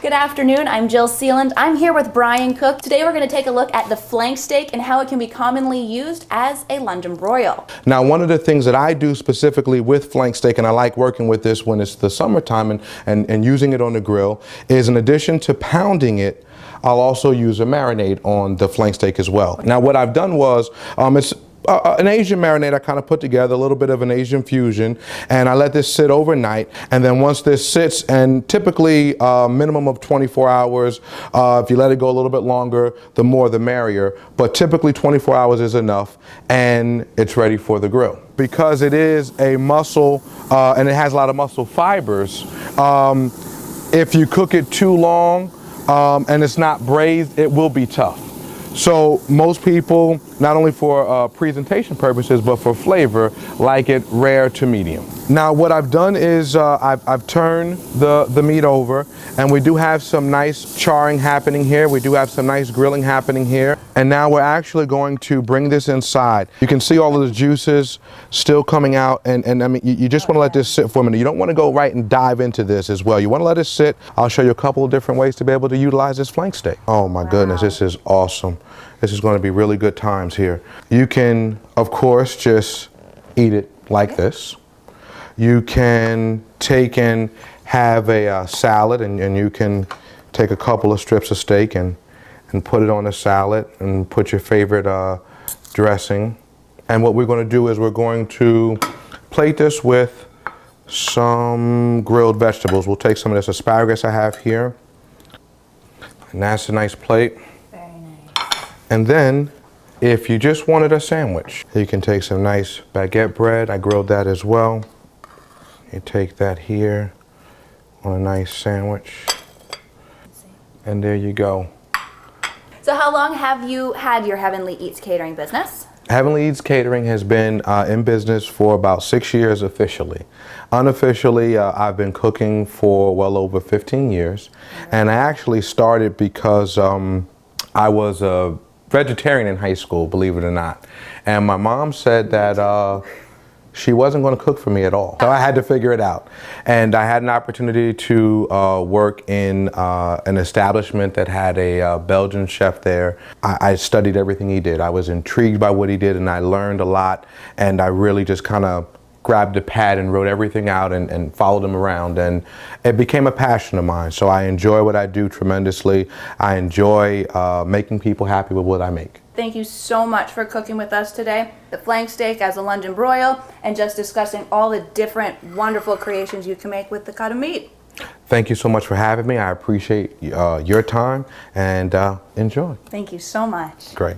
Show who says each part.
Speaker 1: Good afternoon, I'm Jill Sealand. I'm here with Brian Cook. Today we're going to take a look at the flank steak and how it can be commonly used as a London broil.
Speaker 2: Now, one of the things that I do specifically with flank steak, and I like working with this when it's the summertime and using it on the grill, is in addition to pounding it, I'll also use a marinade on the flank steak as well. Now, what I've done was, it's an Asian marinade I kind of put together, a little bit of an Asian fusion, and I let this sit overnight. And then once this sits, and typically minimum of 24 hours, if you let it go a little bit longer, the more the merrier, but typically 24 hours is enough, and it's ready for the grill. Because it is a muscle, and it has a lot of muscle fibers, if you cook it too long and it's not braised, it will be tough. So most people, not only for presentation purposes, but for flavor, like it rare to medium. Now what I've done is I've turned the meat over, and we do have some nice charring happening here. We do have some nice grilling happening here. And now we're actually going to bring this inside. You can see all of the juices still coming out, and I mean, you just want to let this sit for a minute. You don't want to go right and dive into this as well. You want to let it sit. I'll show you a couple of different ways to be able to utilize this flank steak. Oh my goodness, this is awesome. This is going to be really good times here. You can, of course, just eat it like this. You can take and have a salad, and you can take a couple of strips of steak and put it on a salad and put your favorite dressing. And what we're going to do is we're going to plate this with some grilled vegetables. We'll take some of this asparagus I have here, and that's a nice plate. And then, if you just wanted a sandwich, you can take some nice baguette bread. I grilled that as well. You take that here on a nice sandwich. And there you go.
Speaker 1: So how long have you had your Heavenly Eats catering business?
Speaker 2: Heavenly Eats Catering has been in business for about 6 years officially. Unofficially, I've been cooking for well over 15 years. And I actually started because I was a vegetarian in high school, believe it or not. And my mom said that she wasn't going to cook for me at all. So I had to figure it out. And I had an opportunity to work in an establishment that had a Belgian chef there. I studied everything he did. I was intrigued by what he did, and I learned a lot. And I really just kind of grabbed a pad and wrote everything out and followed him around, and it became a passion of mine. So I enjoy what I do tremendously. I enjoy making people happy with what I make.
Speaker 1: Thank you so much for cooking with us today. The flank steak as a London broil, and just discussing all the different wonderful creations you can make with the cut of meat.
Speaker 2: Thank you so much for having me. I appreciate your time, and enjoy.
Speaker 1: Thank you so much.
Speaker 2: Great.